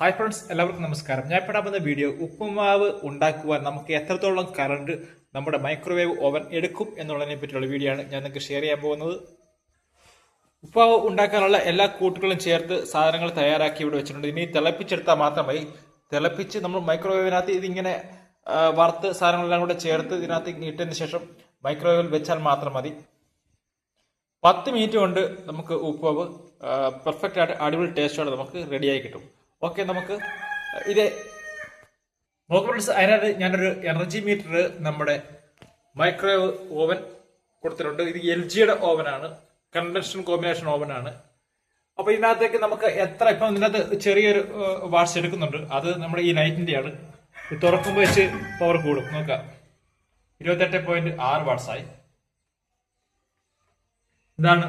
Hi friends, എല്ലാവർക്കും നമസ്കാരം. ഞാൻ ഇപ്പോൾ വീഡിയോ ഉപ്പുമാവ് ഉണ്ടാക്കുവാൻ നമുക്ക് എത്രത്തോളം കറണ്ട് നമ്മുടെ മൈക്രോവേവ് ഓവൻ എടുക്കും എന്നുള്ളതിനെ പറ്റിയുള്ള വീഡിയോ ആണ് ഞാൻ നിങ്ങൾക്ക് ഷെയർ ചെയ്യാൻ പോകുന്നത്. ഉപ്പുമാവ് ഉണ്ടാക്കാനുള്ള എല്ലാ കൂട്ടുകളും ചേർത്ത് സാധനങ്ങൾ തയ്യാറാക്കി ഇവിടെ വെച്ചിട്ടുണ്ട്. ഇനി തിളപ്പിച്ചെടുത്താൽ മാത്രമായി. തിളപ്പിച്ച് നമ്മൾ മൈക്രോവേവിനകത്ത് ഇതിങ്ങനെ വറുത്ത് സാധനങ്ങളെല്ലാം കൂടെ ചേർത്ത് ഇതിനകത്ത് ഇട്ടതിന് ശേഷം മൈക്രോവേവിൽ വെച്ചാൽ മാത്രം മതി. 10 മിനിറ്റ് കൊണ്ട് നമുക്ക് ഉപ്പുമാവ് പെർഫെക്റ്റ് ആയിട്ട് അടിപൊളി ടേസ്റ്റോടെ നമുക്ക് റെഡിയായി കിട്ടും. ഓക്കെ, നമുക്ക് ഇത് നോക്കാം. അതിനകത്ത് ഞാനൊരു എനർജി മീറ്റർ നമ്മുടെ മൈക്രോവേവ് ഓവൻ കൊടുത്തിട്ടുണ്ട്. ഇത് LGയുടെ ഓവനാണ്, കണ്ടൻഷൻ കോമ്പിനേഷൻ ഓവനാണ്. അപ്പൊ ഇതിനകത്തേക്ക് നമുക്ക് ഇപ്പം ഇതിനകത്ത് ചെറിയൊരു വാട്ട്സ് എടുക്കുന്നുണ്ട്. അത് നമ്മുടെ ഈ ലൈറ്റിന്റെയാണ്. ഇത് തുറക്കുമ്പോൾ വെച്ച് പവർ കൂടും. നോക്കാം, 28.6 വാട്ട്സായി. ഇതാണ്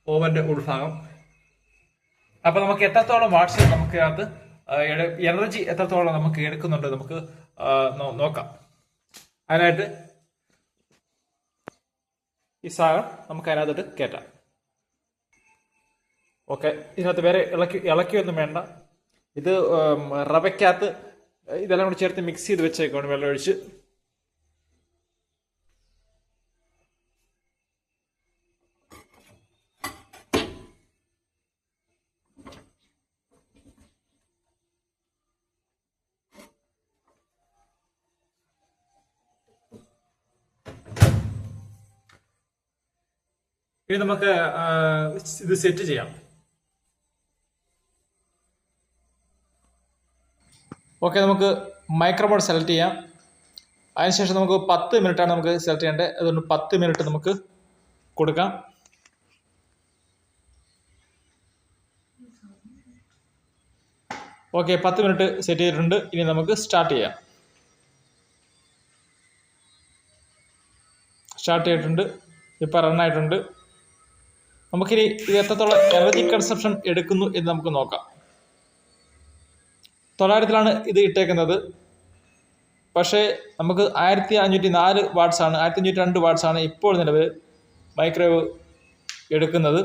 ഓവന്റെ ഉൾഭാഗം. അപ്പൊ നമുക്ക് എത്രത്തോളം വാട്ട്സ് നമുക്ക് അതിനകത്ത് എനർജി എത്രത്തോളം നമുക്ക് എടുക്കുന്നുണ്ട് നമുക്ക് നോക്കാം. അതിനായിട്ട് ഈ സാധനം നമുക്ക് അതിനകത്തോട്ട് കയറ്റാം. ഓക്കെ, ഇതിനകത്ത് വേറെ ഇളക്കിയൊന്നും വേണ്ട. ഇത് റവയ്ക്കകത്ത് ഇതെല്ലാം കൂടി ചേർത്ത് മിക്സ് ചെയ്ത് വെച്ചേക്കാണ് വെള്ളം ഒഴിച്ച്. ഇനി നമുക്ക് ഇത് സെറ്റ് ചെയ്യാം. ഓക്കെ, നമുക്ക് മൈക്രോബോർഡ് സെലക്ട് ചെയ്യാം. അതിനുശേഷം നമുക്ക് 10 മിനിറ്റാണ് നമുക്ക് സെലക്ട് ചെയ്യേണ്ടത്. അതുകൊണ്ട് 10 മിനിറ്റ് നമുക്ക് കൊടുക്കാം. ഓക്കെ, 10 മിനിറ്റ് സെറ്റ് ചെയ്തിട്ടുണ്ട്. ഇനി നമുക്ക് സ്റ്റാർട്ട് ചെയ്യാം. സ്റ്റാർട്ട് ചെയ്തിട്ടുണ്ട്, ഇപ്പം റണ്ണായിട്ടുണ്ട്. നമുക്കിനി ഇത് എത്രത്തോളം എനർജി കൺസപ്ഷൻ എടുക്കുന്നു എന്ന് നമുക്ക് നോക്കാം. 900-ലാണ് ഇത് ഇട്ടേക്കുന്നത്. പക്ഷേ നമുക്ക് 1504 വാട്ട്സാണ്, 1502 വാട്ട്സാണ് ഇപ്പോൾ നിലവിൽ മൈക്രോവേവ് എടുക്കുന്നത്.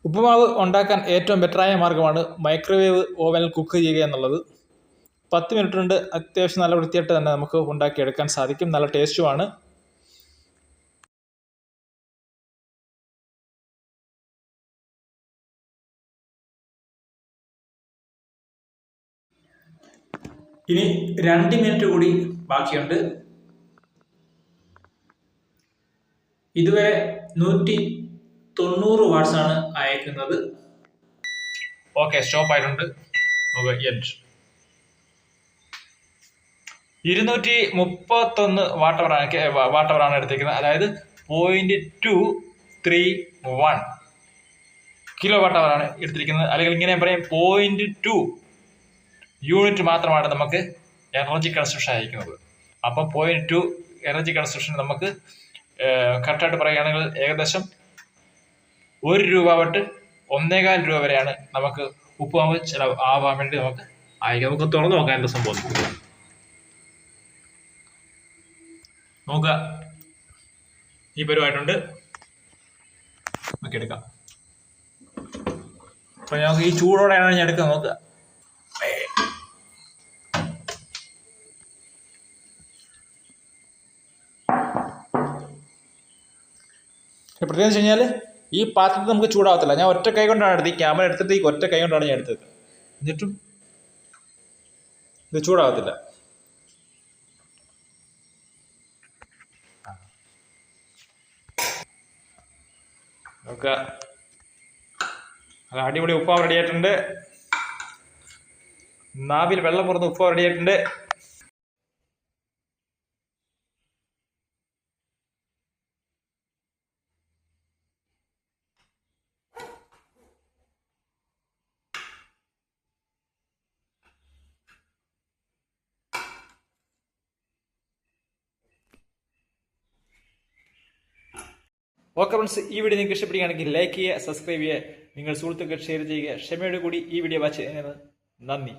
ഉപ്പുമാവ് ഉണ്ടാക്കാൻ ഏറ്റവും ബെറ്ററായ മാർഗ്ഗമാണ് മൈക്രോവേവ് ഓവനിൽ കുക്ക് ചെയ്യുക എന്നുള്ളത്. 10 മിനിറ്റ് കൊണ്ട് അത്യാവശ്യം നല്ല വൃത്തിയായിട്ട് തന്നെ നമുക്ക് ഉണ്ടാക്കിയെടുക്കാൻ സാധിക്കും. നല്ല ടേസ്റ്റുമാണ്. ഇനി 2 മിനിറ്റ് കൂടി ബാക്കിയുണ്ട്. ഇതുവരെ 190 വാട്ട്സാണ് അയക്കുന്നത്. ഓക്കെ, സ്റ്റോപ്പ് ആയിട്ടുണ്ട്. 231 വാട്ടവറാണ് എടുത്തിരിക്കുന്നത്. അതായത് 0.231 കിലോ വാട്ടവറാണ് എടുത്തിരിക്കുന്നത്. അല്ലെങ്കിൽ ഇങ്ങനെ പറയാം, 0.2 യൂണിറ്റ് മാത്രമാണ് നമുക്ക് എനർജി കൺസ്ട്രക്ഷൻ അയക്കുന്നത്. അപ്പം 0.2 എനർജി കൺസ്ട്രക്ഷൻ നമുക്ക് കറക്റ്റായിട്ട് പറയുകയാണെങ്കിൽ ഏകദേശം 1 രൂപ തൊട്ട് 1.25 രൂപ വരെയാണ് നമുക്ക് ഉപ്പുമാവ് ചിലവ് ആവാൻ വേണ്ടി നമുക്ക് അയക്കാം. നമുക്ക് തുറന്നു നോക്കാൻ എന്താ സംഭവം നോക്കുക. ഈ പരുവായിട്ടുണ്ട്, നമുക്ക് എടുക്കാം. അപ്പൊ ഞങ്ങൾക്ക് ഈ ചൂടോടെയാണ് ഞാൻ എടുക്കാൻ നോക്കുക. പ്രത്യേകം വെച്ച് കഴിഞ്ഞാൽ ഈ പാത്രത്തിൽ നമുക്ക് ചൂടാവത്തില്ല. ഞാൻ ഒറ്റ കൈ കൊണ്ടാണ് എടുത്തത്. ഈ ക്യാമറ എടുത്തിട്ട് ഈ ഒറ്റ കൈ കൊണ്ടാണ് ഞാൻ എടുത്തത്. എന്നിട്ടും ഇത് ചൂടാവത്തില്ല. നമുക്ക് അടിപൊളി ഉപ്പാവ് റെഡിയായിട്ടുണ്ട്. നാവിൽ വെള്ളം പുറന്ന് ഉപ്പാവ് റെഡിയായിട്ടുണ്ട്. ഓക്കെ ഫ്രണ്ട്സ്, ഈ വീഡിയോ നിങ്ങൾക്ക് ഇഷ്ടപ്പെടുകയാണെങ്കിൽ ലൈക്ക് ചെയ്യുക, സബ്സ്ക്രൈബ് ചെയ്യുക, നിങ്ങൾ സുഹൃത്തുക്കൾ ഷെയർ ചെയ്യുക. ക്ഷമയോട് കൂടി ഈ വീഡിയോ വാച്ച് ചെയ്യുന്നത് നന്ദി.